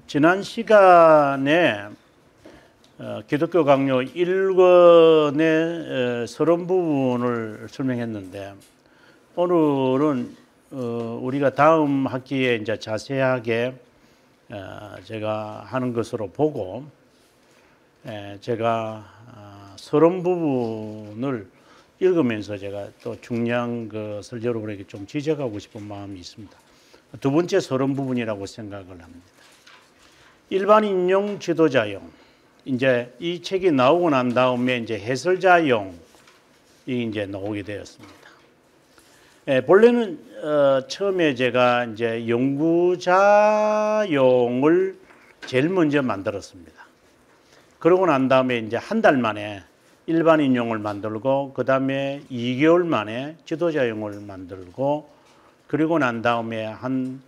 지난 시간에 기독교 강요 1권의 서론 부분을 설명했는데, 오늘은 우리가 다음 학기에 이제 자세하게 제가 하는 것으로 보고, 제가 서론 부분을 읽으면서 제가 또 중요한 것을 여러분에게 좀 지적하고 싶은 마음이 있습니다. 두 번째 서론 부분이라고 생각을 합니다. 일반인용, 지도자용. 이제 이 책이 나오고 난 다음에 이제 해설자용이 이제 나오게 되었습니다. 본래는 처음에 제가 이제 연구자용을 제일 먼저 만들었습니다. 그러고 난 다음에 이제 한 달 만에 일반인용을 만들고, 그 다음에 2개월 만에 지도자용을 만들고, 그리고 난 다음에 한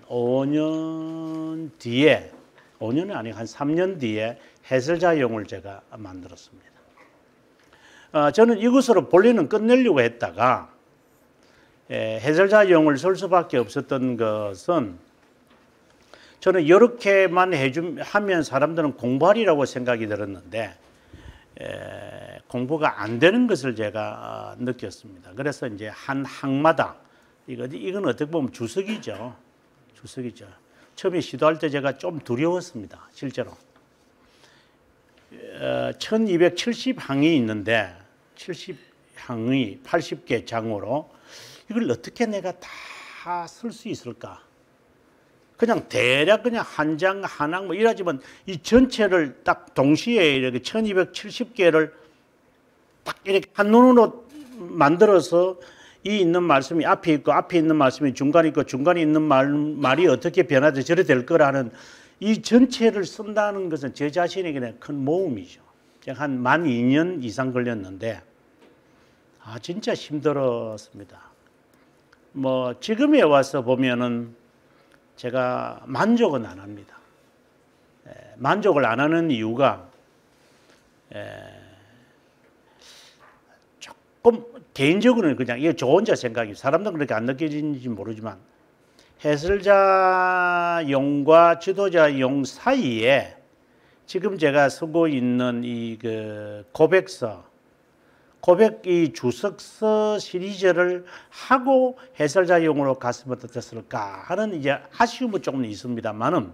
5년 뒤에, 5년은 아니고 한 3년 뒤에 해설자용을 제가 만들었습니다. 저는 이것으로 본래는 끝내려고 했다가 해설자용을 쓸 수밖에 없었던 것은, 저는 이렇게만 하면 사람들은 공부하리라고 생각이 들었는데 공부가 안 되는 것을 제가 느꼈습니다. 그래서 이제 한 학마다, 이건 어떻게 보면 주석이죠. 주석이죠. 처음에 시도할 때 제가 좀 두려웠습니다. 실제로. 1270항이 있는데 70항이 80개 장으로 이걸 어떻게 내가 다 쓸 수 있을까? 그냥 대략 그냥 한 장, 한 항 뭐 이러지만 이 전체를 딱 동시에 이렇게 1270개를 딱 이렇게 한눈으로 만들어서 이 있는 말씀이 앞에 있고 앞에 있는 말씀이 중간에 있고 중간에 있는 말이 어떻게 변하듯 저래 될 거라는 이 전체를 쓴다는 것은 제 자신에게는 큰 모험이죠. 제가 한 12년 이상 걸렸는데 진짜 힘들었습니다. 뭐 지금에 와서 보면은 제가 만족은 안 합니다. 만족을 안 하는 이유가 조금 개인적으로는 그냥 이게 저 혼자 생각이, 사람들은 그렇게 안 느껴지는지 모르지만 해설자용과 지도자용 사이에 지금 제가 쓰고 있는 이 고백서, 고백 주석서 시리즈를 하고 해설자용으로 갔으면 어땠을까 하는 이제 아쉬움은 조금 있습니다만은,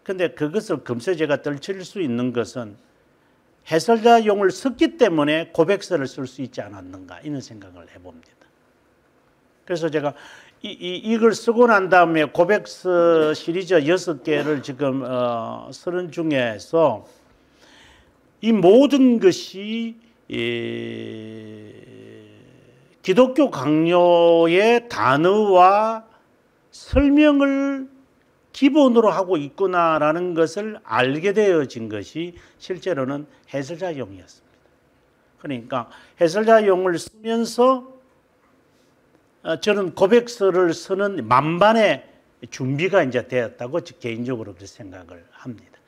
근데 그것을 금세 제가 떨칠 수 있는 것은 해설자용을 썼기 때문에 고백서를 쓸 수 있지 않았는가, 이런 생각을 해봅니다. 그래서 제가 이걸 쓰고 난 다음에 고백서 시리즈 6개를 지금 쓰는 중에서 이 모든 것이 기독교 강요의 단어와 설명을 기본으로 하고 있구나라는 것을 알게 되어진 것이 실제로는 해설자용이었습니다. 그러니까 해설자용을 쓰면서 저는 고백서를 쓰는 만반의 준비가 이제 되었다고 개인적으로 그렇게 생각을 합니다.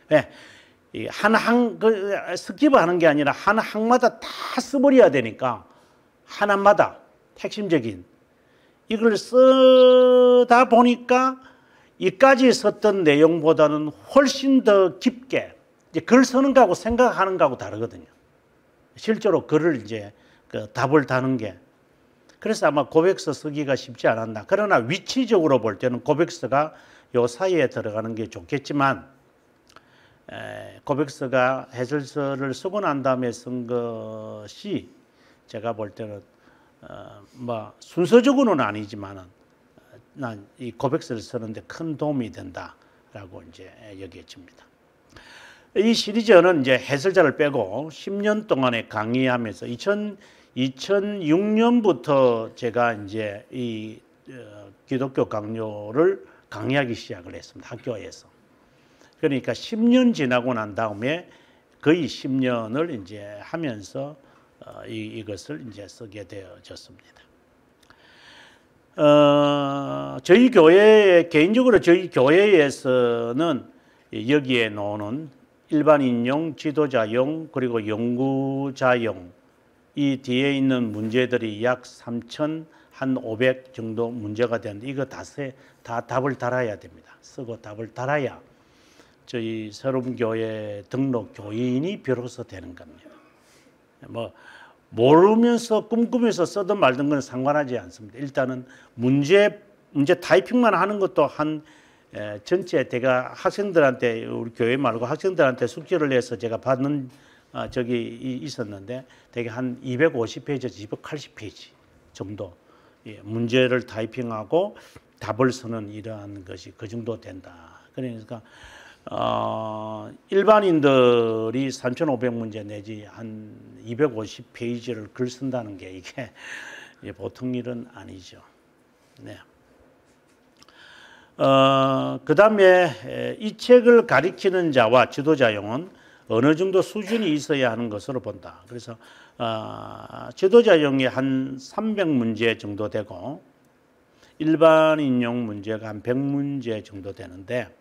한 항, 스킵하는 게 아니라 한 항마다 다 써버려야 되니까 하나마다 핵심적인 이걸 쓰다 보니까 이까지 썼던 내용보다는 훨씬 더 깊게, 이제 글 쓰는 거하고 생각하는 거하고 다르거든요. 실제로 글을 이제 답을 다는 게. 그래서 아마 고백서 쓰기가 쉽지 않았나. 그러나 위치적으로 볼 때는 고백서가 요 사이에 들어가는 게 좋겠지만, 고백서가 해설서를 쓰고 난 다음에 쓴 것이 제가 볼 때는 뭐 순서적으로는 아니지만은 난 이 고백서를 쓰는데 큰 도움이 된다라고 이제 여겨집니다. 이 시리즈는 이제 해설자를 빼고 10년 동안에 강의하면서 2006년부터 제가 이제 이 기독교 강요를 강의하기 시작을 했습니다. 학교에서. 그러니까 10년 지나고 난 다음에 거의 10년을 이제 하면서 이것을 이제 쓰게 되어졌습니다. 저희 교회, 개인적으로 저희 교회에서는 여기에 나오는 일반인용, 지도자용, 그리고 연구자용, 이 뒤에 있는 문제들이 약 한 500 정도 문제가 되는데 이거 다 답을 달아야 됩니다. 쓰고 답을 달아야 저희 새롬교회 등록 교인이 비로소 되는 겁니다. 뭐 모르면서 꿈꾸면서 쓰든 말든 건 상관하지 않습니다. 일단은 문제 타이핑만 하는 것도 전체 제가 학생들한테 우리 교회 말고 학생들한테 숙제를 해서 제가 받는 적이 있었는데 되게 한 250페이지에서 280페이지 정도 문제를 타이핑하고 답을 쓰는 이러한 것이 그 정도 된다. 그러니까 일반인들이 3,500문제 내지 한 250페이지를 글 쓴다는 게 이게 보통 일은 아니죠. 네. 그 다음에 이 책을 가리키는 자와 지도자용은 어느 정도 수준이 있어야 하는 것으로 본다. 그래서 지도자용이 한 300문제 정도 되고 일반인용 문제가 한 100문제 정도 되는데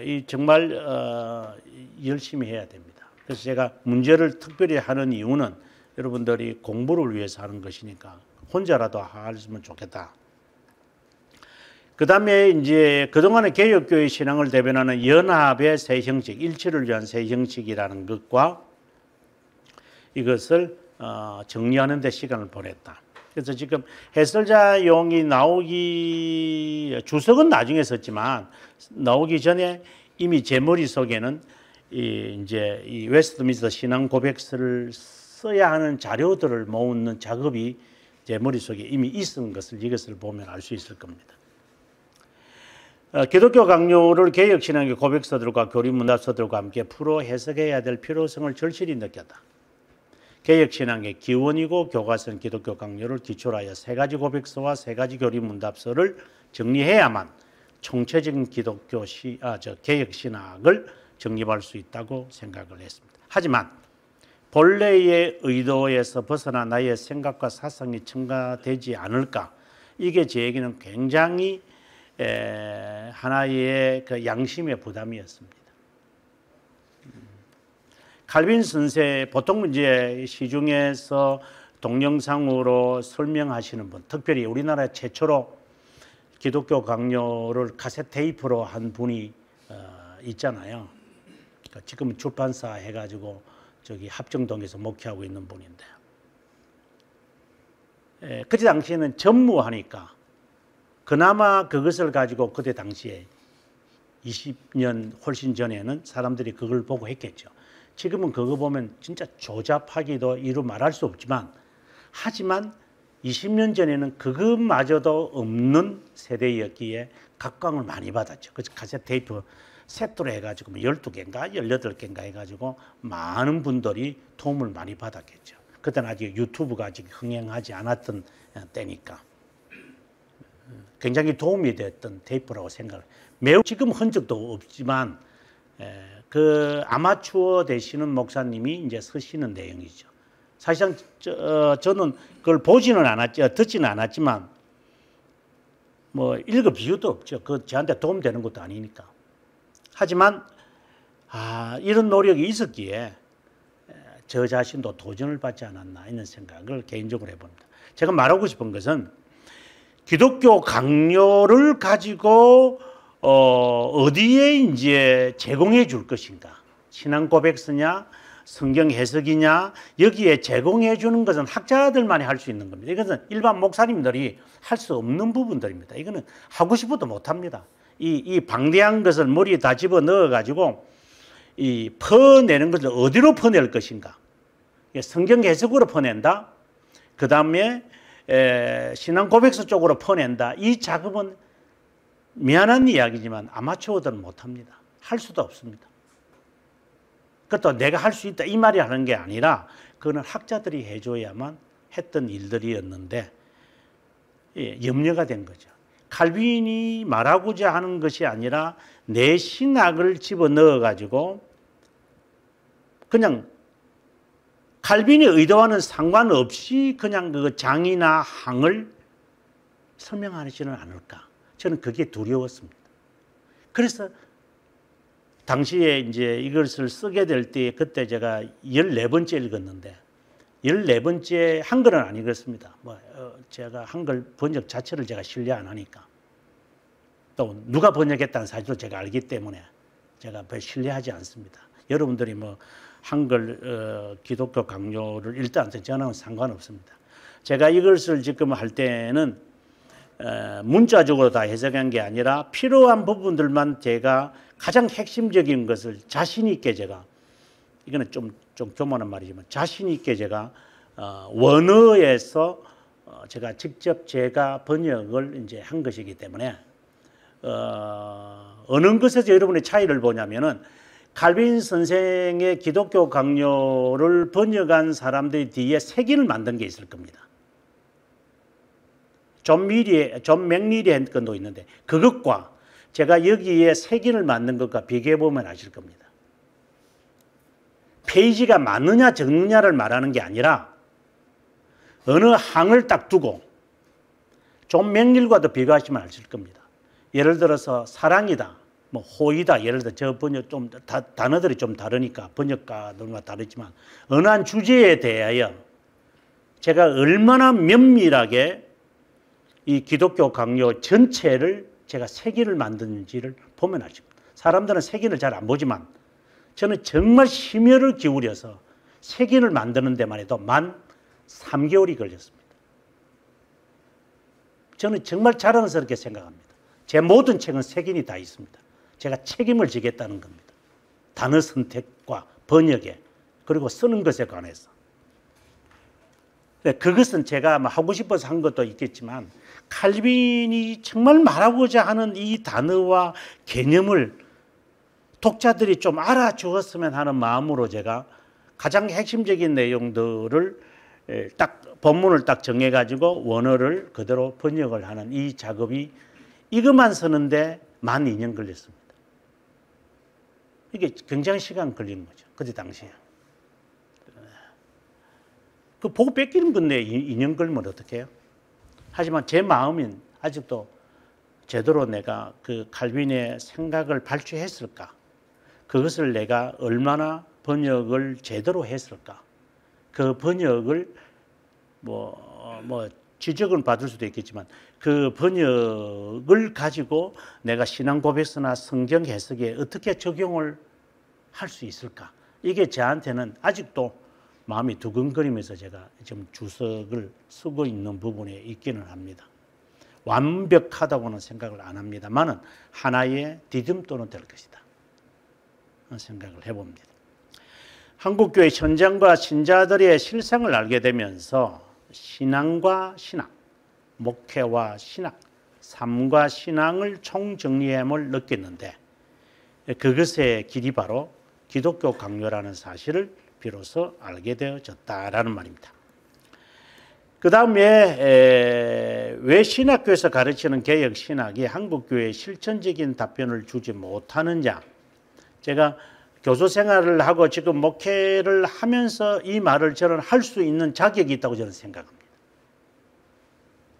이 정말 열심히 해야 됩니다. 그래서 제가 문제를 특별히 하는 이유는 여러분들이 공부를 위해서 하는 것이니까 혼자라도 하시면 좋겠다. 그 다음에 이제 그동안의 개혁교회 신앙을 대변하는 연합의 세 형식, 일치를 위한 세 형식이라는 것과 이것을 정리하는 데 시간을 보냈다. 그래서 지금 해설자용이 주석은 나중에 썼지만 나오기 전에 이미 제 머릿속에는 이제 이 웨스트민스터 신앙 고백서를 써야 하는 자료들을 모으는 작업이 제 머릿속에 이미 있은 것을 이것을 보면 알 수 있을 겁니다. 기독교 강요를 개혁신앙의 고백서들과 교리문답서들과 함께 풀어 해석해야 될 필요성을 절실히 느꼈다. 개혁신앙의 기원이고 교과서인 기독교 강요를 기초로 하여 세 가지 고백서와 세 가지 교리문답서를 정리해야만 총체적인 개혁신학을 정립할 수 있다고 생각을 했습니다. 하지만 본래의 의도에서 벗어나 나의 생각과 사상이 첨가되지 않을까? 이게 제게는 굉장히 하나의 그 양심의 부담이었습니다. 칼빈 선생 보통 이제 시중에서 동영상으로 설명하시는 분, 특별히 우리나라 최초로 기독교 강요를 카세트 테이프로 한 분이 있잖아요. 지금은 출판사 해가지고 저기 합정동에서 목회하고 있는 분인데, 그때 당시에는 전무하니까 그나마 그것을 가지고 그때 당시에 20년 훨씬 전에는 사람들이 그걸 보고 했겠죠. 지금은 그거 보면 진짜 조잡하기도 이루 말할 수 없지만, 하지만 20년 전에는 그것마저도 없는 세대였기에 각광을 많이 받았죠. 그래서 카세트 테이프 세트로 해가지고 12개인가 18개인가 해가지고 많은 분들이 도움을 많이 받았겠죠. 그때는 아직 유튜브가 아직 흥행하지 않았던 때니까 굉장히 도움이 됐던 테이프라고 생각을 매우 지금 흔적도 없지만 그 아마추어 되시는 목사님이 이제 쓰시는 내용이죠. 사실상 저는 그걸 보지는 않았죠. 듣지는 않았지만 뭐 읽을 비유도 없죠. 그 저한테 도움되는 것도 아니니까. 하지만 이런 노력이 있었기에 저 자신도 도전을 받지 않았나 이런 생각을 개인적으로 해봅니다. 제가 말하고 싶은 것은 기독교 강요를 가지고 어디에 이제 제공해 줄 것인가? 신앙 고백서냐, 성경 해석이냐, 여기에 제공해 주는 것은 학자들만이 할 수 있는 겁니다. 이것은 일반 목사님들이 할 수 없는 부분들입니다. 이거는 하고 싶어도 못 합니다. 이 방대한 것을 머리에 다 집어 넣어 가지고 이 퍼내는 것을 어디로 퍼낼 것인가? 성경 해석으로 퍼낸다. 그 다음에 신앙 고백서 쪽으로 퍼낸다. 이 작업은 미안한 이야기지만 아마추어들은 못합니다. 할 수도 없습니다. 그것도 내가 할 수 있다 이 말이 하는 게 아니라 그거는 학자들이 해줘야만 했던 일들이었는데 염려가 된 거죠. 칼빈이 말하고자 하는 것이 아니라 내 신학을 집어넣어 가지고 그냥 칼빈의 의도와는 상관없이 그냥 그 장이나 항을 설명하지는 않을까. 저는 그게 두려웠습니다. 그래서 당시에 이제 이것을 쓰게 될 때 그때 제가 14번째 읽었는데 14번째 한글은 아니겠습니다. 제가 한글 번역 자체를 제가 신뢰 안 하니까. 또 누가 번역했다는 사실도 제가 알기 때문에 제가 별 신뢰하지 않습니다. 여러분들이 한글 기독교 강요를 일단 저는 상관없습니다. 제가 이것을 지금 할 때는 문자적으로 다 해석한 게 아니라 필요한 부분들만 제가 가장 핵심적인 것을 자신 있게 제가, 이거는 좀 교만한 말이지만 자신 있게 제가 원어에서 제가 직접 제가 번역을 이제 한 것이기 때문에 어느 것에서 여러분의 차이를 보냐면은 칼빈 선생의 기독교 강요를 번역한 사람들이 뒤에 색인을 만든 게 있을 겁니다. 존 맥릴이 한 건도 있는데 그것과 제가 여기에 색인을 만든 것과 비교해 보면 아실 겁니다. 페이지가 많느냐 적느냐를 말하는 게 아니라 어느 항을 딱 두고 존 맥릴과도 비교하시면 아실 겁니다. 예를 들어서 사랑이다, 호의다. 예를 들어 저 번역 단어들이 좀 다르니까 번역가들과 다르지만 어느 한 주제에 대하여 제가 얼마나 면밀하게 이 기독교 강요 전체를 제가 색인을 만드는지를 보면 아십니다. 사람들은 색인을 잘 안 보지만 저는 정말 심혈을 기울여서 색인을 만드는 데만 해도 만 3개월이 걸렸습니다. 저는 정말 자랑스럽게 생각합니다. 제 모든 책은 색인이 다 있습니다. 제가 책임을 지겠다는 겁니다. 단어 선택과 번역에 그리고 쓰는 것에 관해서. 그것은 제가 하고 싶어서 한 것도 있겠지만 칼빈이 정말 말하고자 하는 이 단어와 개념을 독자들이 좀 알아주었으면 하는 마음으로 제가 가장 핵심적인 내용들을 딱 본문을 딱 정해가지고 원어를 그대로 번역을 하는 이 작업이 이것만 쓰는데 만 2년 걸렸습니다. 이게 굉장히 시간 걸린 거죠. 그때 당시에. 그 보고 뺏기는 건데 2년 걸면 어떡해요? 하지만 제 마음은 아직도 제대로 내가 그 칼빈의 생각을 발췌했을까? 그것을 내가 얼마나 번역을 제대로 했을까? 그 번역을 지적은 받을 수도 있겠지만 그 번역을 가지고 내가 신앙 고백서나 성경 해석에 어떻게 적용을 할 수 있을까? 이게 저한테는 아직도 마음이 두근거리면서 제가 지금 주석을 쓰고 있는 부분에 있기는 합니다. 완벽하다고는 생각을 안 합니다만은 하나의 디딤돌은 될 것이다. 생각을 해봅니다. 한국교회 현장과 신자들의 실상을 알게 되면서 신앙과 신학, 목회와 신학, 삶과 신앙을 총정리함을 느꼈는데 그것의 길이 바로 기독교 강요라는 사실을 비로소 알게 되어졌다라는 말입니다. 그 다음에 왜 신학교에서 가르치는 개혁 신학이 한국교회에 실천적인 답변을 주지 못하느냐. 제가 교수 생활을 하고 지금 목회를 하면서 이 말을 저는 할 수 있는 자격이 있다고 저는 생각합니다.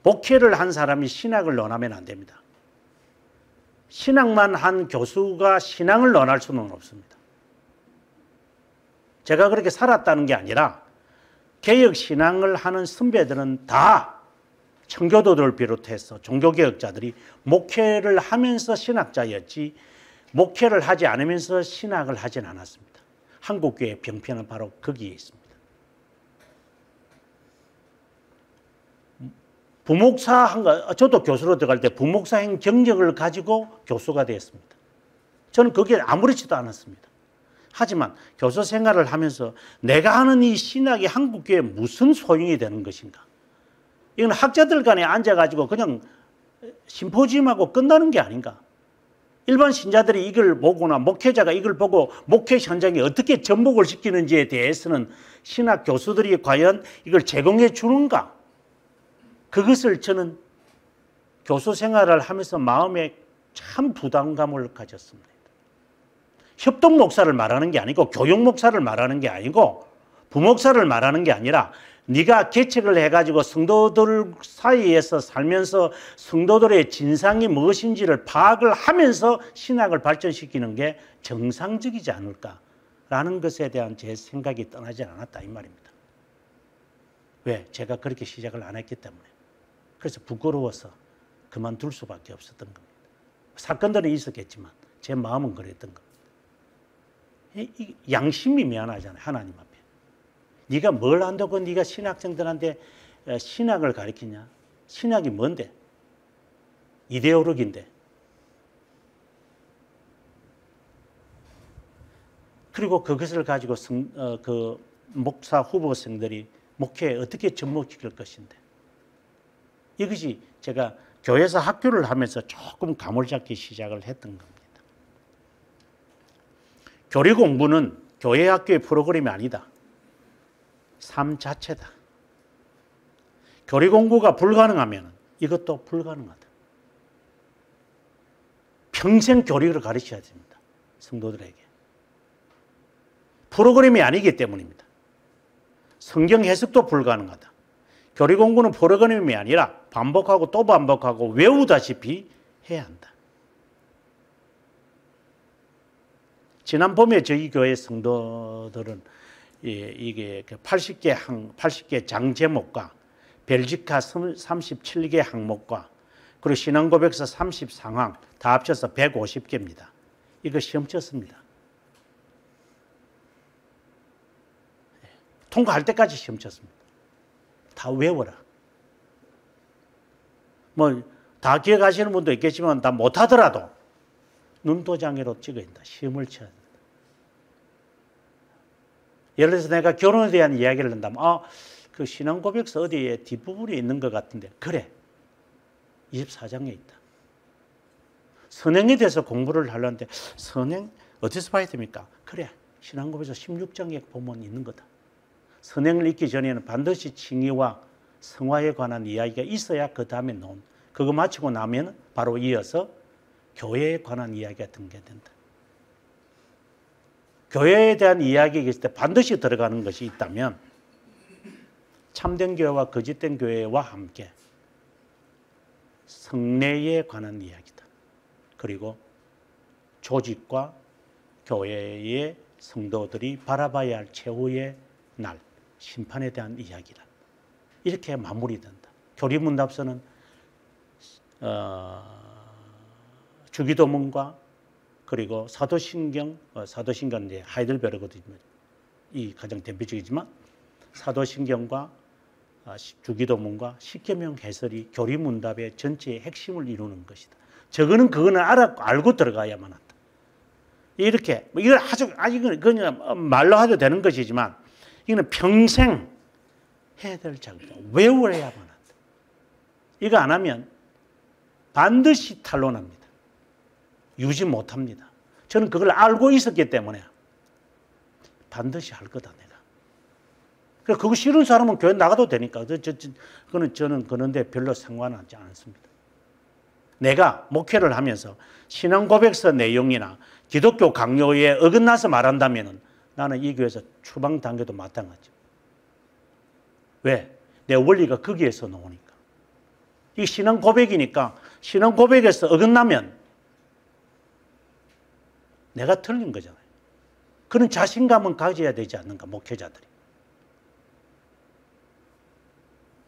목회를 한 사람이 신학을 논하면 안 됩니다. 신학만 한 교수가 신앙을 논할 수는 없습니다. 제가 그렇게 살았다는 게 아니라 개혁 신앙을 하는 선배들은 다 청교도들을 비롯해서 종교개혁자들이 목회를 하면서 신학자였지 목회를 하지 않으면서 신학을 하진 않았습니다. 한국교회의 병폐는 바로 거기에 있습니다. 저도 교수로 들어갈 때 부목사행 경력을 가지고 교수가 되었습니다. 저는 거기에 아무렇지도 않았습니다. 하지만 교수 생활을 하면서 내가 하는 이 신학이 한국교회에 무슨 소용이 되는 것인가? 이건 학자들 간에 앉아가지고 그냥 심포지엄하고 끝나는 게 아닌가? 일반 신자들이 이걸 보거나 목회자가 이걸 보고 목회 현장에 어떻게 접목을 시키는지에 대해서는 신학 교수들이 과연 이걸 제공해 주는가? 그것을 저는 교수 생활을 하면서 마음에 참 부담감을 가졌습니다. 협동 목사를 말하는 게 아니고 교육 목사를 말하는 게 아니고 부목사를 말하는 게 아니라 네가 개척을 해가지고 성도들 사이에서 살면서 성도들의 진상이 무엇인지를 파악을 하면서 신학을 발전시키는 게 정상적이지 않을까라는 것에 대한 제 생각이 떠나지 않았다 이 말입니다. 왜? 제가 그렇게 시작을 안 했기 때문에. 그래서 부끄러워서 그만둘 수밖에 없었던 겁니다. 사건들은 있었겠지만 제 마음은 그랬던 겁니다. 양심이 미안하잖아요. 하나님 앞에. 네가 뭘 한다고 네가 신학생들한테 신학을 가르치냐? 신학이 뭔데? 이데올로기인데. 그리고 그것을 가지고 그 목사 후보생들이 목회에 어떻게 접목시킬 것인데. 이것이 제가 교회에서 학교를 하면서 조금 감을 잡기 시작을 했던 겁니다. 교리 공부는 교회 학교의 프로그램이 아니다. 삶 자체다. 교리 공부가 불가능하면 이것도 불가능하다. 평생 교리를 가르쳐야 됩니다. 성도들에게. 프로그램이 아니기 때문입니다. 성경 해석도 불가능하다. 교리 공부는 프로그램이 아니라 반복하고 또 반복하고 외우다시피 해야 한다. 지난 봄에 저희 교회 성도들은 이게 80개 장 제목과 벨지카 37개 항목과 그리고 신앙고백서 30상황 다 합쳐서 150개입니다. 이거 시험 쳤습니다. 통과할 때까지 시험 쳤습니다. 다 외워라. 뭐 다 기억하시는 분도 있겠지만 다 못하더라도 눈도장애로 찍어야 된다. 시험을 쳐야 된다. 예를 들어서 내가 결혼에 대한 이야기를 한다면 그 신앙고백서 어디에 뒷부분에 있는 것 같은데 그래. 24장에 있다. 선행에 대해서 공부를 하려는데 선행 어디서 봐야 됩니까? 그래. 신앙고백서 16장에 보면 있는 거다. 선행을 읽기 전에는 반드시 칭의와 성화에 관한 이야기가 있어야 그 다음에 나온. 그거 마치고 나면 바로 이어서 교회에 관한 이야기가 등장된다. 교회에 대한 이야기가 있을 때 반드시 들어가는 것이 있다면 참된 교회와 거짓된 교회와 함께 성례에 관한 이야기다. 그리고 조직과 교회의 성도들이 바라봐야 할 최후의 날, 심판에 대한 이야기다. 이렇게 마무리된다. 교리문답서는 주기도문과 그리고 사도신경은 이제 하이델베르거든요. 이 가장 대표적이지만 사도신경과 주기도문과 십계명 해설이 교리문답의 전체의 핵심을 이루는 것이다. 그거는 알고 들어가야만 한다. 이렇게 이걸 아직은 그냥 말로 해도 되는 것이지만 이거는 평생 해야 될 작업이다. 외워야만 한다. 이거 안 하면 반드시 탄론합니다. 유지 못합니다. 저는 그걸 알고 있었기 때문에 반드시 할 거다 내가. 그래서 그거 싫은 사람은 교회 나가도 되니까 저는 그런데 별로 상관하지 않습니다. 내가 목회를 하면서 신앙고백서 내용이나 기독교 강요에 어긋나서 말한다면 나는 이 교회에서 추방 단계도 마찬가지죠. 왜? 내 원리가 거기에서 나오니까. 이 신앙 고백이니까 신앙 고백에서 어긋나면 내가 틀린 거잖아요. 그런 자신감은 가져야 되지 않는가, 목회자들이.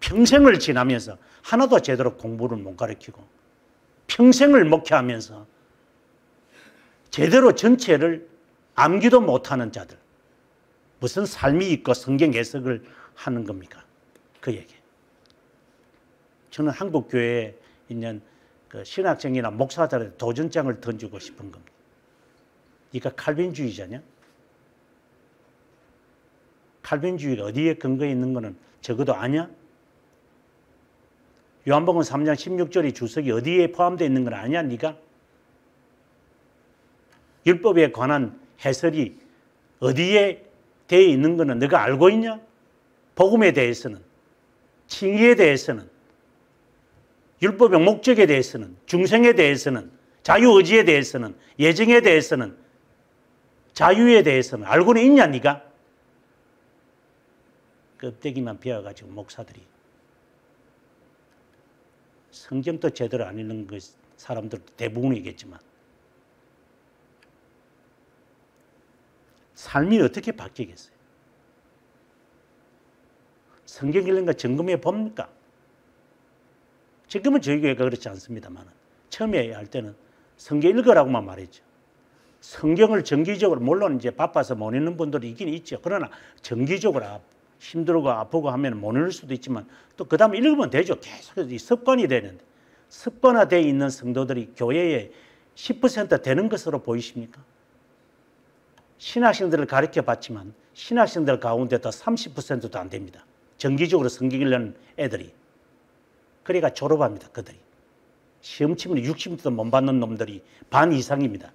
평생을 지나면서 하나도 제대로 공부를 못 가르치고 평생을 목회하면서 제대로 전체를 암기도 못하는 자들. 무슨 삶이 있고 성경 해석을 하는 겁니까? 그 얘기. 저는 한국 교회에 있는 그 신학생이나 목사들한테 도전장을 던지고 싶은 겁니다. 네가 칼빈주의자냐? 칼빈주의가 어디에 근거에 있는 거는 적어도 아냐? 요한복음 3장 16절의 주석이 어디에 포함되어 있는 건 아냐? 네가? 율법에 관한 해설이 어디에 되어 있는 거는 네가 알고 있냐? 복음에 대해서는, 칭의에 대해서는, 율법의 목적에 대해서는, 중생에 대해서는, 자유의지에 대해서는, 예정에 대해서는, 자유에 대해서는 알고는 있냐 네가? 껍데기만 베어가지고 목사들이 성경도 제대로 안 읽는 사람들도 대부분이겠지만 삶이 어떻게 바뀌겠어요? 성경 읽는 거 점검해 봅니까? 지금은 저희 교회가 그렇지 않습니다만 처음에 할 때는 성경 읽으라고만 말했죠. 성경을 정기적으로, 물론 이제 바빠서 못 읽는 분들이 있긴 있죠. 그러나 정기적으로 힘들고 아프고 하면 못 읽을 수도 있지만 또 그 다음에 읽으면 되죠. 계속 습관이 되는데, 습관화되어 있는 성도들이 교회에 10% 되는 것으로 보이십니까? 신학생들을 가르쳐 봤지만 신학생들 가운데도 30%도 안 됩니다. 정기적으로 성경 읽는 애들이. 그러니까 졸업합니다. 그들이. 시험 치면 60%도 못 받는 놈들이 반 이상입니다.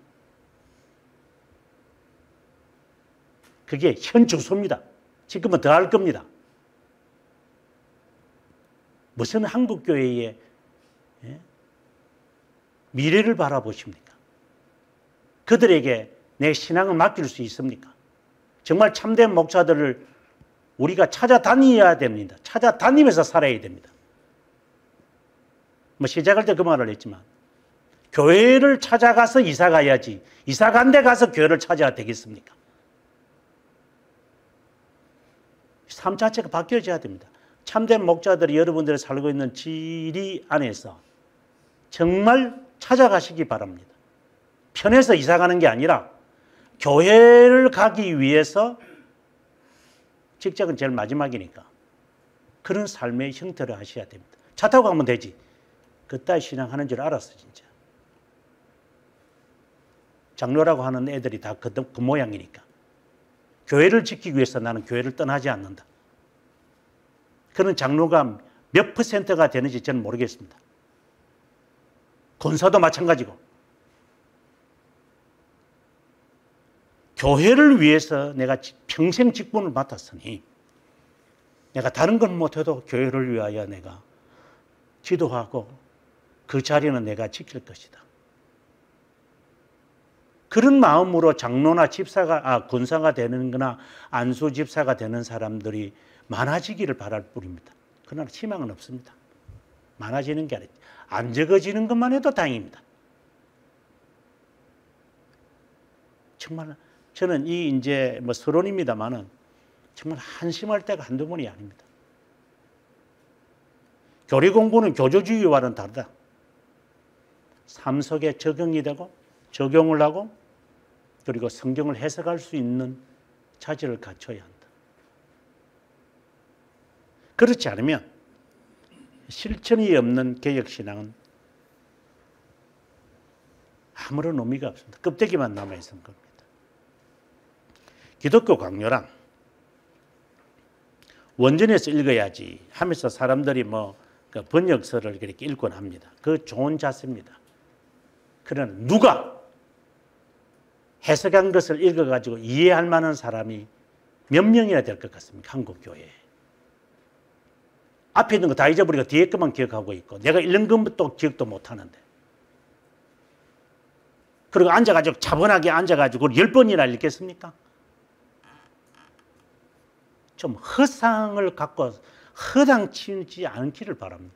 그게 현 주소입니다. 지금은 더 할 겁니다. 무슨 한국교회의 미래를 바라보십니까? 그들에게 내 신앙을 맡길 수 있습니까? 정말 참된 목사들을 우리가 찾아다녀야 됩니다. 찾아다니면서 살아야 됩니다. 뭐 시작할 때 그 말을 했지만 교회를 찾아가서 이사 가야지 이사 간 데 가서 교회를 찾아야 되겠습니까? 삶 자체가 바뀌어져야 됩니다. 참된 목자들이 여러분들이 살고 있는 지리 안에서 정말 찾아가시기 바랍니다. 편해서 이사 가는 게 아니라 교회를 가기 위해서, 직장은 제일 마지막이니까 그런 삶의 형태를 하셔야 됩니다. 차 타고 가면 되지. 그따위 신앙하는 줄 알았어 진짜. 장로라고 하는 애들이 다 그 모양이니까. 교회를 지키기 위해서 나는 교회를 떠나지 않는다. 그런 장로가 몇 %가 되는지 저는 모르겠습니다. 권사도 마찬가지고. 교회를 위해서 내가 평생 직분을 맡았으니 내가 다른 건 못해도 교회를 위하여 내가 기도하고 그 자리는 내가 지킬 것이다. 그런 마음으로 장로나 집사가, 군사가 되는 거나 안수 집사가 되는 사람들이 많아지기를 바랄 뿐입니다. 그러나 희망은 없습니다. 많아지는 게 아니라 안 적어지는 것만 해도 다행입니다. 정말 저는 이 이제 뭐 서론입니다만은 정말 한심할 때가 한두 번이 아닙니다. 교리 공부는 교조주의와는 다르다. 삶 속에 적용이 되고 적용을 하고 그리고 성경을 해석할 수 있는 자질을 갖춰야 한다. 그렇지 않으면 실천이 없는 개혁신앙은 아무런 의미가 없습니다. 껍데기만 남아있는 겁니다. 기독교 강요란 원전에서 읽어야지 하면서 사람들이 뭐 그 번역서를 그렇게 읽곤 합니다. 그 좋은 자세입니다. 그러나 누가 해석한 것을 읽어가지고 이해할 만한 사람이 몇 명이나 될 것 같습니까? 한국 교회에. 앞에 있는 거 다 잊어버리고 뒤에 것만 기억하고 있고 내가 읽는 것도 기억도 못하는데 그리고 앉아가지고 차분하게 앉아가지고 10번이나 읽겠습니까? 좀 허상을 갖고 허당치지 않기를 바랍니다.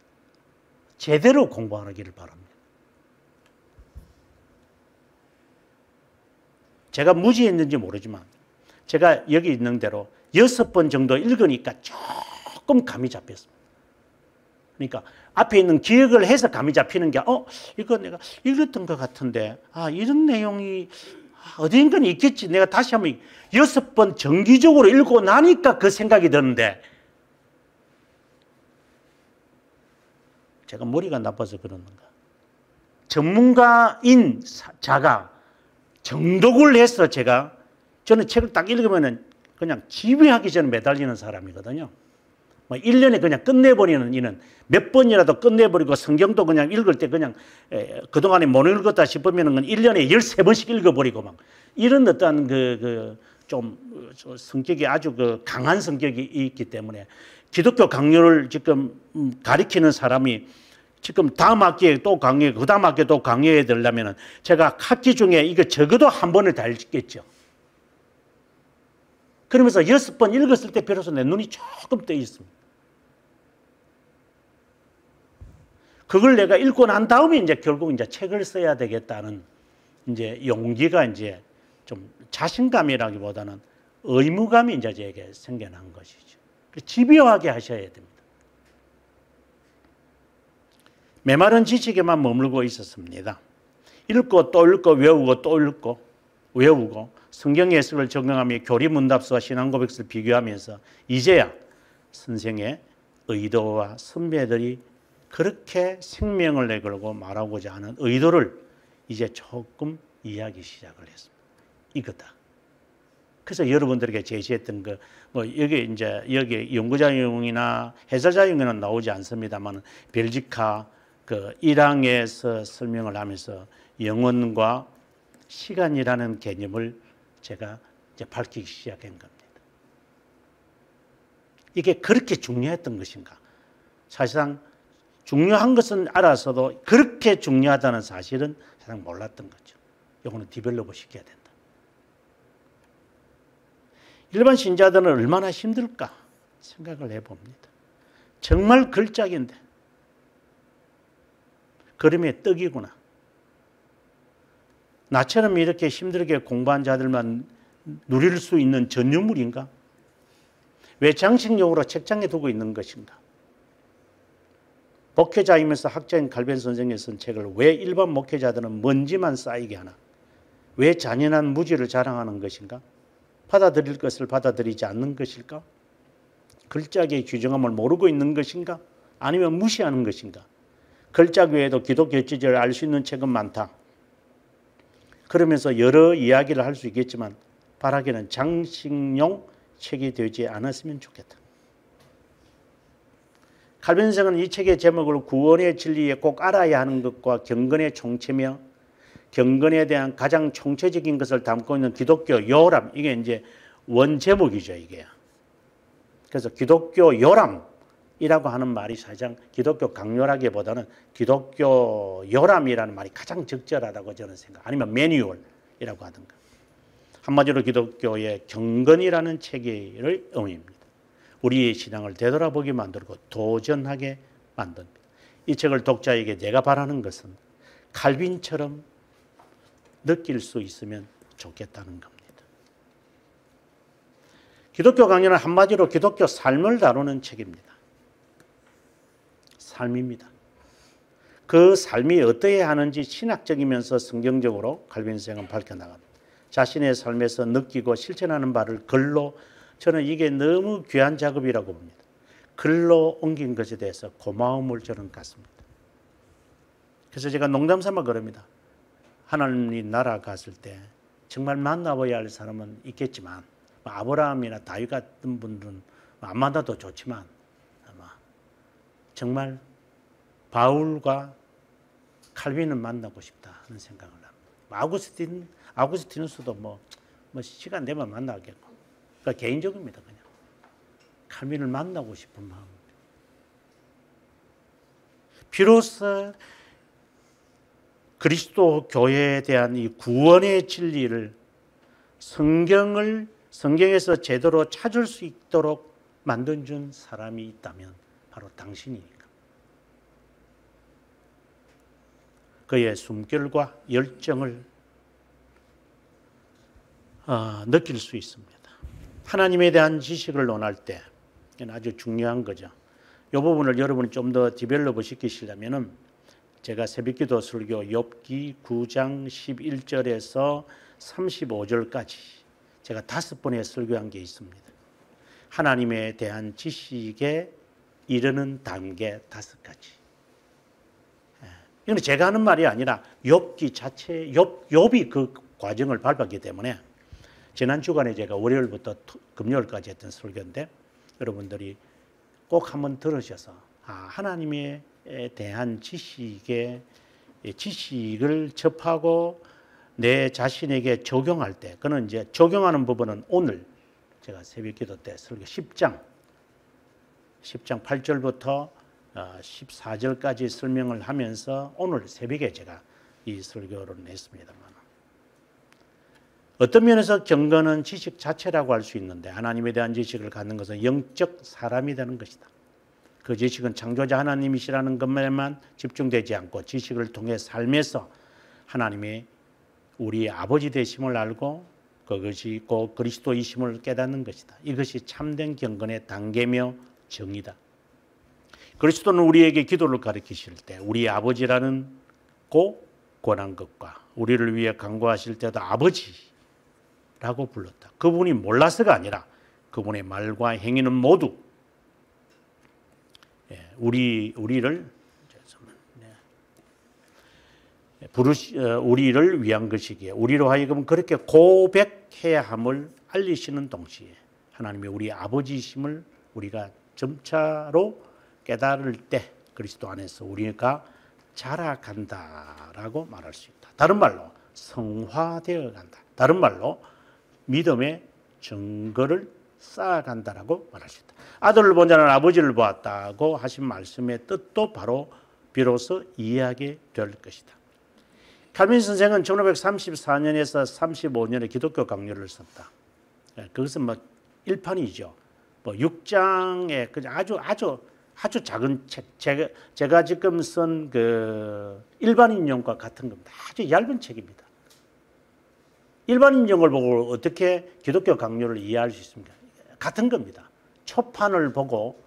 제대로 공부하기를 바랍니다. 제가 무지했는지 모르지만 제가 여기 있는 대로 6번 정도 읽으니까 조금 감이 잡혔습니다. 그러니까 앞에 있는 기억을 해서 감이 잡히는 게 이거 내가 읽었던 것 같은데 이런 내용이 어딘가는 있겠지. 내가 다시 한번 6번 정기적으로 읽고 나니까 그 생각이 드는데 제가 머리가 나빠서 그러는가. 전문가인 자가 정독을 해서 저는 책을 딱 읽으면 그냥 지휘하기 전에 매달리는 사람이거든요. 뭐 1년에 그냥 끝내버리는 이는 몇 번이라도 끝내버리고 성경도 그냥 읽을 때 그냥 그동안에 못 읽었다 싶으면 1년에 13번씩 읽어버리고 막 이런 어떤 좀 성격이 아주 강한 성격이 있기 때문에 기독교 강요를 지금 가리키는 사람이 지금 다음 학기에 또 강요해, 그 다음 학기에 또 강요해야 되려면 제가 학기 중에 이거 적어도 한 번을 다 읽겠죠. 그러면서 6번 읽었을 때 비로소 내 눈이 조금 떠 있습니다. 그걸 내가 읽고 난 다음에 이제 결국 이제 책을 써야 되겠다는 이제 용기가 이제 좀 자신감이라기보다는 의무감이 이제 제게 생겨난 것이죠. 집요하게 하셔야 됩니다. 메마른 지식에만 머물고 있었습니다. 읽고 또 읽고 외우고 또 읽고 외우고 성경 해석을 적용하며 교리 문답서와 신앙 고백서를 비교하면서 이제야 선생의 의도와 선배들이 그렇게 생명을 내걸고 말하고자 하는 의도를 이제 조금 이해하기 시작을 했습니다. 이거다. 그래서 여러분들에게 제시했던 여기 연구자용이나 해설자용에는 나오지 않습니다만 벨지카 그 1항에서 설명을 하면서 영혼과 시간이라는 개념을 제가 이제 밝히기 시작한 겁니다. 이게 그렇게 중요했던 것인가? 사실상 중요한 것은 알아서도 그렇게 중요하다는 사실은 사실 몰랐던 거죠. 이거는 디벨롭을 시켜야 된다. 일반 신자들은 얼마나 힘들까 생각을 해봅니다. 정말 걸작인데 걸음의 떡이구나. 나처럼 이렇게 힘들게 공부한 자들만 누릴 수 있는 전유물인가? 왜 장식용으로 책장에 두고 있는 것인가? 목회자이면서 학자인 칼빈 선생의 쓴 책을 왜 일반 목회자들은 먼지만 쌓이게 하나? 왜 잔인한 무지를 자랑하는 것인가? 받아들일 것을 받아들이지 않는 것일까? 걸작의 규정함을 모르고 있는 것인가? 아니면 무시하는 것인가? 걸작 외에도 기독교 지지를 알 수 있는 책은 많다. 그러면서 여러 이야기를 할 수 있겠지만 바라기는 장식용 책이 되지 않았으면 좋겠다. 칼빈 선생은 이 책의 제목을 구원의 진리에 꼭 알아야 하는 것과 경건의 총체며 경건에 대한 가장 총체적인 것을 담고 있는 기독교 요람, 이게 이제 원 제목이죠, 이게. 그래서 기독교 요람이라고 하는 말이 사실상 기독교 강요라기보다는 기독교 요람이라는 말이 가장 적절하다고 저는 생각. 아니면 매뉴얼이라고 하든가. 한마디로 기독교의 경건이라는 체계를 의미합니다. 우리의 신앙을 되돌아보게 만들고 도전하게 만듭니다. 이 책을 독자에게 내가 바라는 것은 칼빈처럼 느낄 수 있으면 좋겠다는 겁니다. 기독교 강연은 한마디로 기독교 삶을 다루는 책입니다. 삶입니다. 그 삶이 어떠해야 하는지 신학적이면서 성경적으로 칼빈 선생은 밝혀나갑니다. 자신의 삶에서 느끼고 실천하는 바를 글로, 저는 이게 너무 귀한 작업이라고 봅니다. 글로 옮긴 것에 대해서 고마움을 저는 갖습니다. 그래서 제가 농담 삼아 그럽니다. 하나님 나라 갔을 때 정말 만나봐야 할 사람은 있겠지만 아브라함이나 다윗 같은 분들은 안 만나도 좋지만 아마 정말 바울과 칼빈은 만나고 싶다 하는 생각을 합니다. 아구스티누스도 뭐 시간 되면 만나겠고, 그러니까 개인적입니다. 그냥 칼빈을 만나고 싶은 마음입니다. 비로소 그리스도 교회에 대한 이 구원의 진리를 성경에서 제대로 찾을 수 있도록 만들어준 사람이 있다면 바로 당신이니까. 그의 숨결과 열정을 느낄 수 있습니다. 하나님에 대한 지식을 논할 때 아주 중요한 거죠. 이 부분을 여러분이 좀 더 디벨롭 시키시려면은 제가 새벽기도 설교 욥기 9장 11절에서 35절까지 제가 5번의 설교한 게 있습니다. 하나님에 대한 지식에 이르는 단계 5가지. 이건 제가 하는 말이 아니라 욥기 자체, 욥이 그 과정을 밟았기 때문에 지난 주간에 제가 월요일부터 금요일까지 했던 설교인데 여러분들이 꼭 한번 들으셔서 하나님에 대한 지식을 접하고 내 자신에게 적용할 때, 그는 이제 적용하는 부분은 오늘 제가 새벽기도 때 설교 10장 8절부터 14절까지 설명을 하면서 오늘 새벽에 제가 이 설교를 냈습니다만, 어떤 면에서 경건은 지식 자체라고 할 수 있는데 하나님에 대한 지식을 갖는 것은 영적 사람이 되는 것이다. 그 지식은 창조자 하나님이시라는 것에만 집중되지 않고 지식을 통해 삶에서 하나님의 우리의 아버지 되심을 알고 그것이 곧 그리스도이심을 깨닫는 것이다. 이것이 참된 경건의 단계며 정의다. 그리스도는 우리에게 기도를 가르치실 때 우리 아버지라는 고 권한 것과 우리를 위해 간구하실 때도 아버지라고 불렀다. 그분이 몰라서가 아니라 그분의 말과 행위는 모두 우리를 위한 것이기에 우리로 하여금 그렇게 고백해야 함을 알리시는 동시에 하나님의 우리 아버지이심을 우리가 점차로 깨달을 때 그리스도 안에서 우리가 자라간다라고 말할 수 있다. 다른 말로 성화되어 간다. 다른 말로 믿음의 증거를 쌓아간다라고 말할 수 있다. 아들을 본 자는 아버지를 보았다고 하신 말씀의 뜻도 바로 비로소 이해하게 될 것이다. 칼빈 선생은 1534년에서 35년에 기독교 강요를 썼다. 그것은 뭐 일판이죠. 뭐 6장의 그냥 아주 작은 책. 제가 지금 쓴 그 일반인용과 같은 겁니다. 아주 얇은 책입니다. 일반인용을 보고 어떻게 기독교 강요를 이해할 수 있습니까? 같은 겁니다. 초판을 보고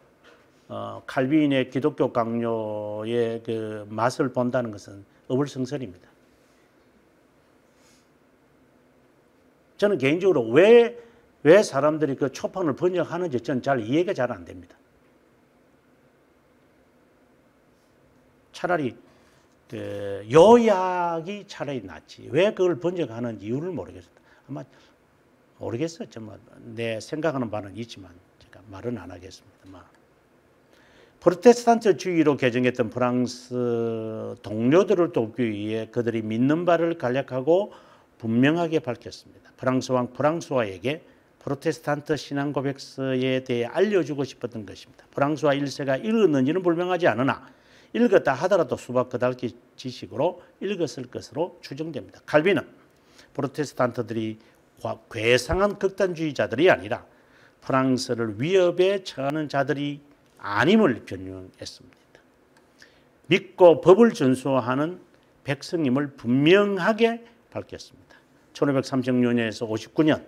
칼빈의 기독교 강요의 그 맛을 본다는 것은 어불성설입니다. 저는 개인적으로 왜 사람들이 그 초판을 번역하는지 저는 잘 이해가 잘 안 됩니다. 차라리 그 요약이 차라리 낫지. 왜 그걸 번역하는 이유를 모르겠어요. 아마 모르겠어요. 정말 내 생각하는 바는 있지만 제가 말은 안 하겠습니다. 프로테스탄트주의로 개정했던 프랑스 동료들을 돕기 위해 그들이 믿는 바를 간략하고 분명하게 밝혔습니다. 프랑스 왕 프랑스와에게 프로테스탄트 신앙 고백서에 대해 알려주고 싶었던 것입니다. 프랑스와 1세가 읽었는지는 불명하지 않으나 읽었다 하더라도 수박 그달기 지식으로 읽었을 것으로 추정됩니다. 칼빈은 프로테스탄트들이 괴상한 극단주의자들이 아니라 프랑스를 위협에 처하는 자들이 아님을 변명했습니다. 믿고 법을 준수하는 백성임을 분명하게 밝혔습니다. 1536년에서 59년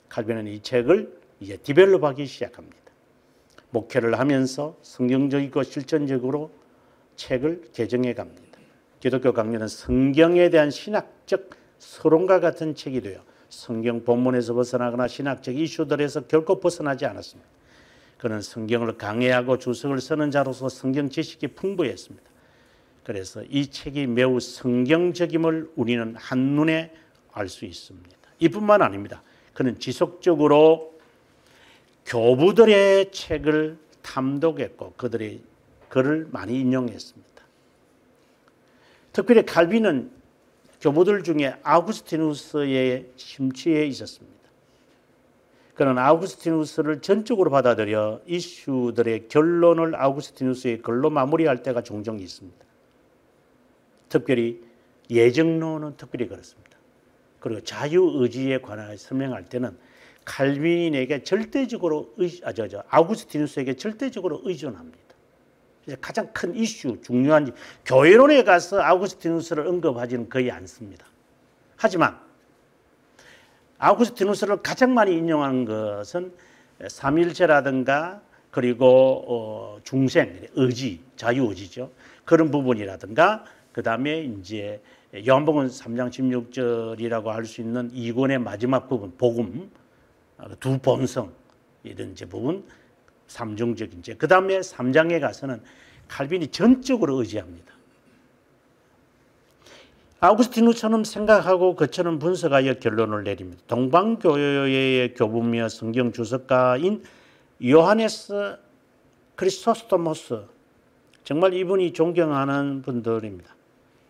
칼빈은 이 책을 이제 디벨롭하기 시작합니다. 목회를 하면서 성경적이고 실천적으로 책을 개정해 갑니다. 기독교 강요는 성경에 대한 신학적 서론과 같은 책이 되어 성경 본문에서 벗어나거나 신학적 이슈들에서 결코 벗어나지 않았습니다. 그는 성경을 강해하고 주석을 쓰는 자로서 성경 지식이 풍부했습니다. 그래서 이 책이 매우 성경적임을 우리는 한눈에 알 수 있습니다. 이뿐만 아닙니다. 그는 지속적으로 교부들의 책을 탐독했고 그들의 글을 많이 인용했습니다. 특별히 칼빈은 교부들 중에 아우구스티누스에 심취해 있었습니다. 그는 아우구스티누스를 전적으로 받아들여 이슈들의 결론을 아우구스티누스의 글로 마무리할 때가 종종 있습니다. 특별히 예정론은 특별히 그렇습니다. 그리고 자유의지에 관하여 설명할 때는 칼빈에게 절대적으로 아우구스티누스에게 절대적으로 의존합니다. 가장 큰 이슈, 중요한 교회론에 가서 아우구스티누스를 언급하지는 거의 않습니다. 하지만 아우구스티누스를 가장 많이 인용하는 것은 삼일체라든가 그리고 중생, 의지, 자유의지죠. 그런 부분이라든가 그 다음에 이제 요한복음 3장 16절이라고 할 수 있는 2권의 마지막 부분, 복음, 두 본성 이런 이제 부분, 삼중적인 제. 그 다음에 3장에 가서는 칼빈이 전적으로 의지합니다. 아우구스티누스처럼 생각하고 그처럼 분석하여 결론을 내립니다. 동방교회의 교부며 성경 주석가인 요하네스 크리소스토모스, 정말 이분이 존경하는 분들입니다.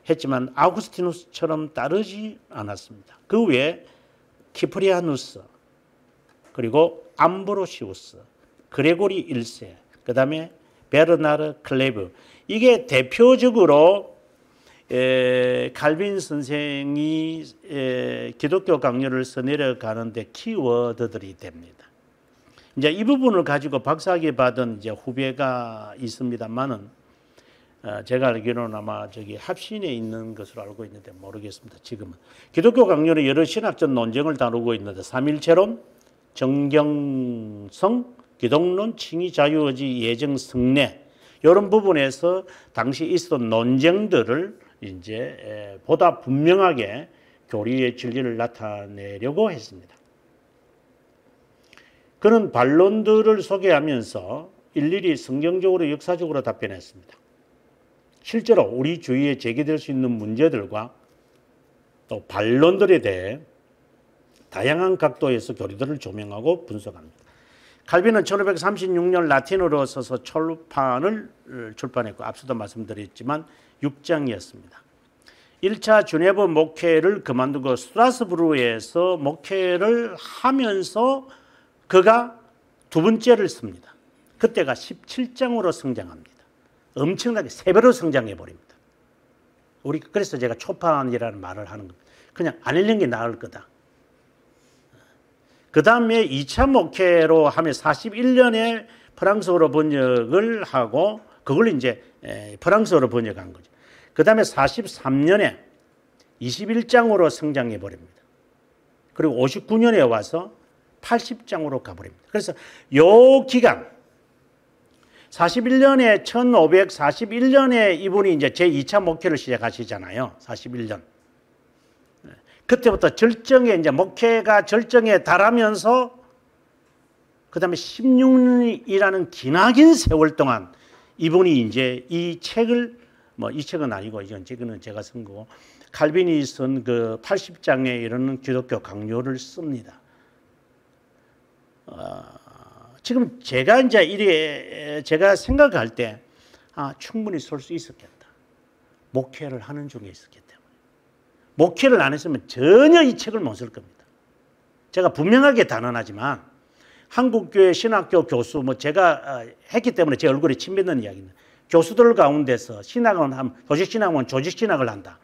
했지만 아우구스티누스처럼 따르지 않았습니다. 그 외에 키프리아누스, 그리고 암브로시우스, 그레고리 1세, 그 다음에 베르나르 클레브, 이게 대표적으로 칼빈 선생이 기독교 강요를 써내려가는데 키워드들이 됩니다. 이제 이 부분을 가지고 박사학위 받은 이제 후배가 있습니다만은 제가 알기로는 아마 저기 합신에 있는 것으로 알고 있는데 모르겠습니다. 지금은 기독교 강론의 여러 신학적 논쟁을 다루고 있는데 삼일체론, 정경성, 기독론, 칭의, 자유의지, 예정, 성례 이런 부분에서 당시 있었던 논쟁들을 이제 보다 분명하게 교리의 진리를 나타내려고 했습니다. 그런 반론들을 소개하면서 일일이 성경적으로 역사적으로 답변했습니다. 실제로 우리 주위에 제기될 수 있는 문제들과 또 반론들에 대해 다양한 각도에서 교리들을 조명하고 분석합니다. 칼빈은 1536년 라틴어로 써서 철판을 출판했고 앞서도 말씀드렸지만 6장이었습니다. 1차 주네브 목회를 그만두고 스트라스부르에서 목회를 하면서 그가 두 번째를 씁니다. 그때가 17장으로 성장합니다. 엄청나게 3배로 성장해 버립니다. 그래서 제가 초판이라는 말을 하는 겁니다. 그냥 안 읽는 게 나을 거다. 그 다음에 2차 목회로 하면 41년에 프랑스어로 번역을 하고 그걸 이제 프랑스어로 번역한 거죠. 그 다음에 43년에 21장으로 성장해 버립니다. 그리고 59년에 와서 80장으로 가버립니다. 그래서 요 기간 41년에 1541년에 이분이 이제 제2차 목회를 시작하시잖아요. 41년. 그때부터 절정에 이제 목회가 절정에 달하면서 그다음에 16년이라는 기나긴 세월 동안 이분이 이제 이 책을 이 책은 아니고 이건 제가 쓴 거고 칼빈이 쓴 그 80장에 이르는 기독교 강요를 씁니다. 지금 제가 이제 제가 생각할 때 충분히 쓸 수 있었겠다. 목회를 하는 중에 있었기 때문에. 목회를 안 했으면 전혀 이 책을 못 쓸 겁니다. 제가 분명하게 단언하지만 한국교회 신학교 교수 제가 했기 때문에 제 얼굴에 침 뱉는 이야기입니다. 교수들 가운데서 신학원 하면 조직신학원 조직신학을 한다.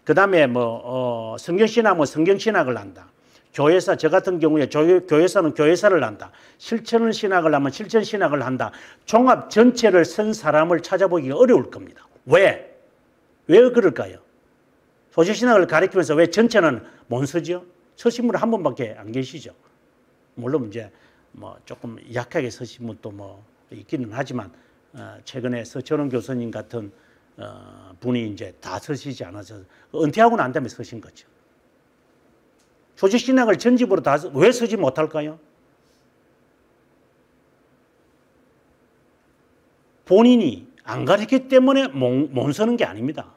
그 다음에 성경신학원 성경신학을 한다. 교회사 저 같은 경우에 교회사는 교회사를 한다. 실천 신학을 하면 실천 신학을 한다. 종합 전체를 쓴 사람을 찾아보기가 어려울 겁니다. 왜? 왜 그럴까요? 조직신학을 가리키면서 왜 전체는 못 쓰죠? 쓰신 분은 한 분밖에 안 계시죠. 물론 이제 조금 약하게 쓰신 분도 있기는 하지만 최근에 서철원 교수님 같은 분이 이제 다 쓰시지 않아서 은퇴하고 난 다음에 쓰신 거죠. 조직신학을 전집으로 왜 쓰지 못할까요? 본인이 안 가르쳤기 때문에 못 쓰는 게 아닙니다.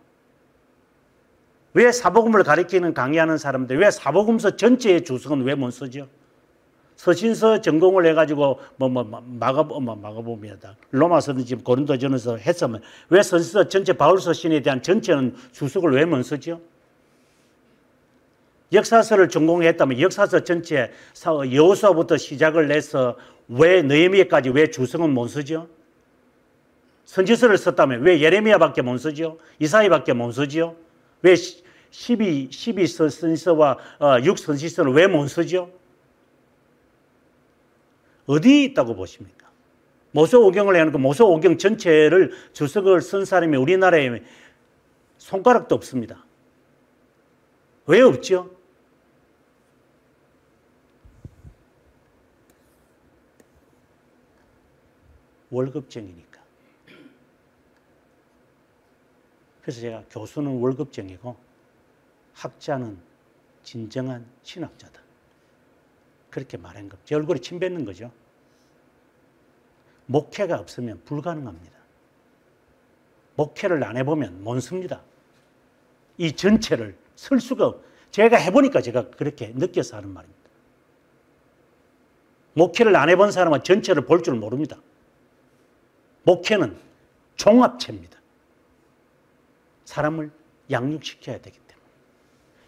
왜 사복음을 가르치는 강의하는 사람들 왜 사복음서 전체의 주석은 왜 못 쓰죠? 서신서 전공을 해가지고 마가복음이다 로마서든지 고린도전서 했으면 왜 서신서 전체 바울서신에 대한 전체는 주석을 왜 못 쓰죠? 역사서를 전공했다면 역사서 전체 여호수아부터 시작을 해서 왜 느헤미야까지 왜 주석은 못 쓰죠? 선지서를 썼다면 왜 예레미야밖에 못 쓰죠? 이사야밖에 못 쓰죠? 왜 12선지서와 6선지서를 왜 못 쓰죠? 어디 있다고 보십니까? 모세오경을 해놓고 모세오경 전체를 주석을 쓴 사람이 우리나라에 손가락도 없습니다. 왜 없죠? 월급쟁이니까. 그래서 제가 교수는 월급쟁이고 학자는 진정한 신학자다. 그렇게 말한 겁니다. 제 얼굴에 침 뱉는 거죠. 목회가 없으면 불가능합니다. 목회를 안 해보면 못 씁니다. 이 전체를 쓸 수가 제가 해보니까 제가 그렇게 느껴서 하는 말입니다. 목회를 안 해본 사람은 전체를 볼 줄 모릅니다. 목회는 종합체입니다. 사람을 양육시켜야 되기 때문에.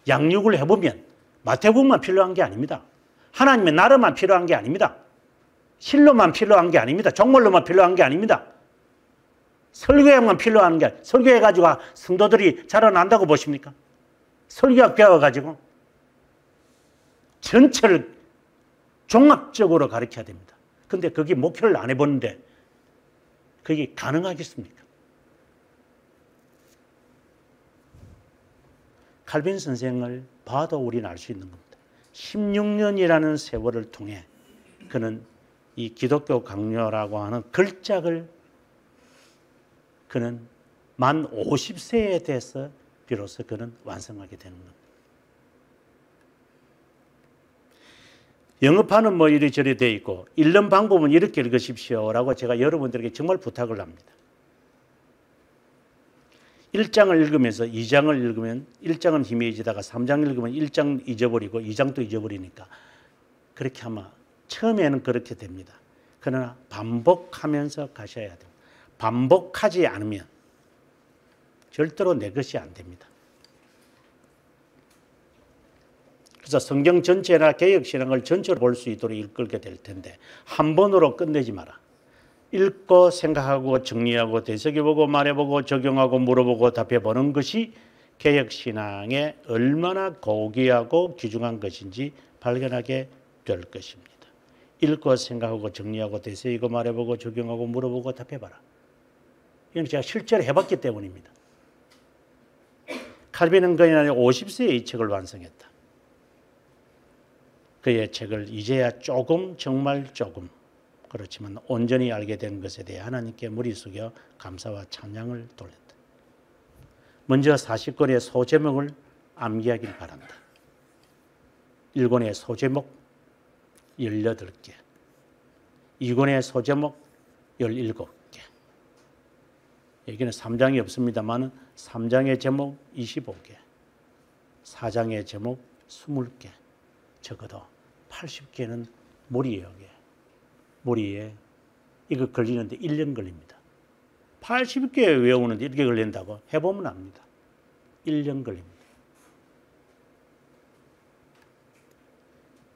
양육을 해보면 마태복음만 필요한 게 아닙니다. 하나님의 나라만 필요한 게 아닙니다. 실로만 필요한 게 아닙니다. 정말로만 필요한 게 아닙니다. 설교학만 필요한 게 설교해가지고 성도들이 자라난다고 보십니까? 설교학 배워가지고 전체를 종합적으로 가르쳐야 됩니다. 근데 그게 목회를 안 해보는데 그게 가능하겠습니까? 칼빈 선생을 봐도 우리는 알 수 있는 겁니다. 16년이라는 세월을 통해 그는 이 기독교 강요라고 하는 걸작을 그는 만 50세에 돼서 비로소 그는 완성하게 되는 겁니다. 영어판은 뭐 이리저리 되어 있고 읽는 방법은 이렇게 읽으십시오라고 제가 여러분들에게 정말 부탁을 합니다. 1장을 읽으면서 2장을 읽으면 1장은 희미해지다가 3장 읽으면 1장 잊어버리고 2장도 잊어버리니까 그렇게 하면 처음에는 그렇게 됩니다. 그러나 반복하면서 가셔야 됩니다. 반복하지 않으면 절대로 내 것이 안 됩니다. 그래서 성경 전체나 개혁신앙을 전체로 볼 수 있도록 읽게 될 텐데 한 번으로 끝내지 마라. 읽고 생각하고 정리하고 되새겨보고 말해보고 적용하고 물어보고 답해보는 것이 개혁신앙에 얼마나 고귀하고 귀중한 것인지 발견하게 될 것입니다. 읽고 생각하고 정리하고 되새기고 말해보고 적용하고 물어보고 답해봐라. 이건 제가 실제로 해봤기 때문입니다. 칼빈은 그의 50세에 이 책을 완성했다. 그의 책을 이제야 조금 정말 조금 그렇지만 온전히 알게 된 것에 대해 하나님께 머리 숙여 감사와 찬양을 돌렸다. 먼저 40권의 소제목을 암기하길 바란다. 1권의 소제목 18개, 2권의 소제목 17개. 여기는 3장이 없습니다만 3장의 제목 25개, 4장의 제목 20개, 적어도 80개는 머리에 이거 걸리는데 1년 걸립니다. 80개 외우는데 이렇게 걸린다고 해보면 압니다. 1년 걸립니다.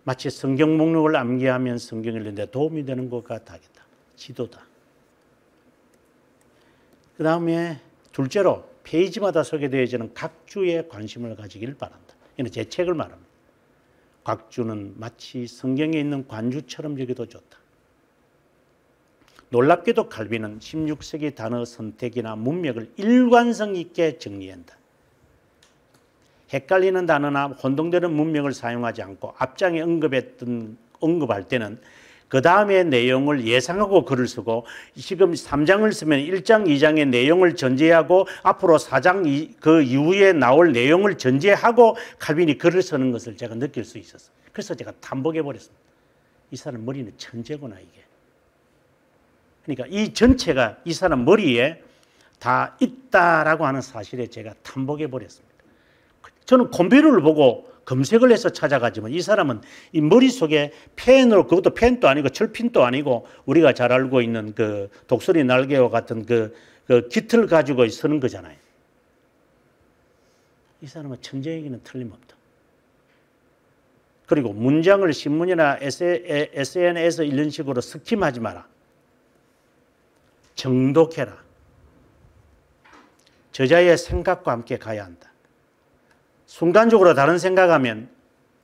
마치 성경 목록을 암기하면 성경 읽는데 도움이 되는 것 같다겠다. 지도다. 그 다음에 둘째로 페이지마다 소개되어지는 각 주에 관심을 가지길 바란다. 이는 제 책을 말합니다. 각 주는 마치 성경에 있는 관주처럼 여기도 좋다. 놀랍게도 칼빈은 16세기 단어 선택이나 문맥을 일관성 있게 정리한다. 헷갈리는 단어나 혼동되는 문맥을 사용하지 않고 앞장에 언급할 때는 그 다음의 내용을 예상하고 글을 쓰고 지금 3장을 쓰면 1장, 2장의 내용을 전제하고 앞으로 4장 그 이후에 나올 내용을 전제하고 칼빈이 글을 쓰는 것을 제가 느낄 수 있었어요. 그래서 제가 탐복해버렸습니다. 이 사람 머리는 천재구나 이게. 그러니까 이 전체가 이 사람 머리에 다 있다라고 하는 사실에 제가 탐복해버렸습니다. 저는 컴퓨터를 보고 검색을 해서 찾아가지만 이 사람은 이 머릿속에 펜으로, 그것도 펜도 아니고 철핀도 아니고 우리가 잘 알고 있는 그 독수리 날개와 같은 그 깃을 가지고 쓰는 거잖아요. 이 사람은 천재에게는 틀림없다. 그리고 문장을 신문이나 SNS에서 이런 식으로 스킴하지 마라. 정독해라. 저자의 생각과 함께 가야 한다. 순간적으로 다른 생각하면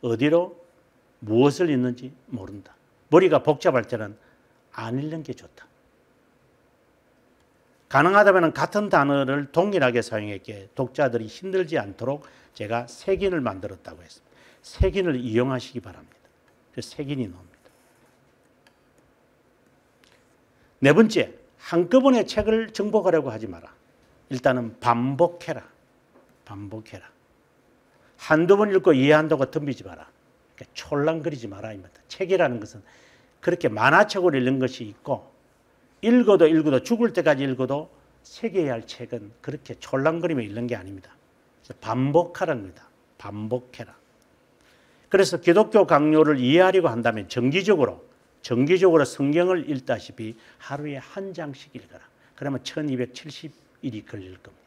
어디로 무엇을 읽는지 모른다. 머리가 복잡할 때는 안 읽는 게 좋다. 가능하다면 같은 단어를 동일하게 사용했기에 독자들이 힘들지 않도록 제가 색인을 만들었다고 했습니다. 색인을 이용하시기 바랍니다. 그래서 색인이 나옵니다. 네 번째, 한꺼번에 책을 정복하려고 하지 마라. 일단은 반복해라. 반복해라. 한두 번 읽고 이해한다고 덤비지 마라. 그러니까 촐랑거리지 마라. 책이라는 것은 그렇게 만화책으로 읽는 것이 있고 읽어도 죽을 때까지 읽어도 새겨야 할 책은 그렇게 촐랑거리며 읽는 게 아닙니다. 반복하라는 겁니다. 반복해라. 그래서 기독교 강요를 이해하려고 한다면 정기적으로 성경을 읽다시피 하루에 한 장씩 읽어라. 그러면 1270일이 걸릴 겁니다.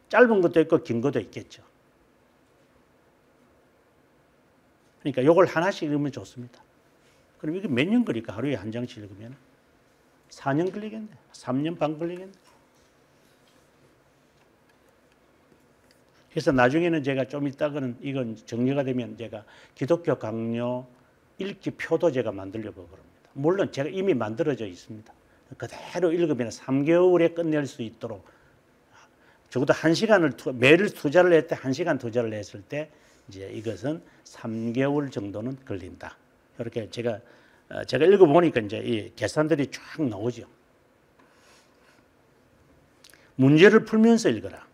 짧은 것도 있고 긴 것도 있겠죠. 그러니까 이걸 하나씩 읽으면 좋습니다. 그럼 이게 몇 년 걸릴까? 하루에 한 장씩 읽으면 4년 걸리겠네. 3년 반 걸리겠네. 그래서 나중에는 제가 좀 이따가는 이건 정리가 되면 제가 기독교 강요 읽기 표도 제가 만들려고 그럽니다. 물론 제가 이미 만들어져 있습니다. 그대로 읽으면 3개월에 끝낼 수 있도록 적어도 1시간을 매일 투자를 했을 때 1시간 투자를 했을 때 이제 이것은 3개월 정도는 걸린다. 이렇게 제가 읽어보니까 이제 이 계산들이 쫙 나오죠. 문제를 풀면서 읽어라.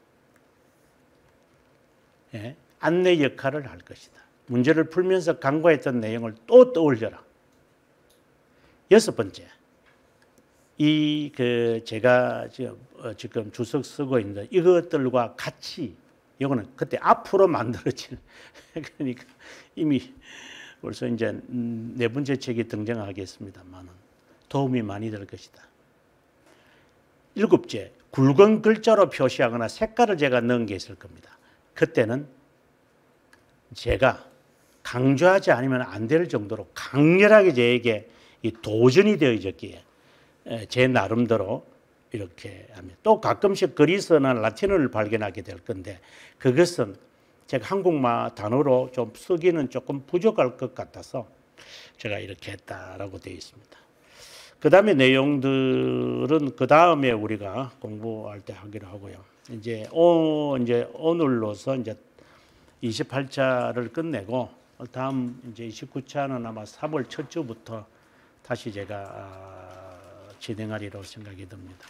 예, 안내 역할을 할 것이다. 문제를 풀면서 강과했던 내용을 또 떠올려라. 6번째, 제가 지금 주석 쓰고 있는 이것들과 같이, 이거는 그때 앞으로 만들어질, 그러니까 이미 벌써 이제 4번째 책이 등장하겠습니다만 도움이 많이 될 것이다. 7째, 굵은 글자로 표시하거나 색깔을 제가 넣은 게 있을 겁니다. 그때는 제가 강조하지 않으면 안 될 정도로 강렬하게 저에게 이 도전이 되어졌기에 제 나름대로 이렇게 합니다. 또 가끔씩 그리스나 라틴어를 발견하게 될 건데 그것은 제가 한국말 단어로 좀 쓰기는 조금 부족할 것 같아서 제가 이렇게 했다라고 되어 있습니다. 그 다음에 내용들은 그 다음에 우리가 공부할 때 하기로 하고요. 이제 오늘로서 이제 28차를 끝내고 다음 이제 29차는 아마 3월 첫 주부터 다시 제가 진행하리라고 생각이 듭니다.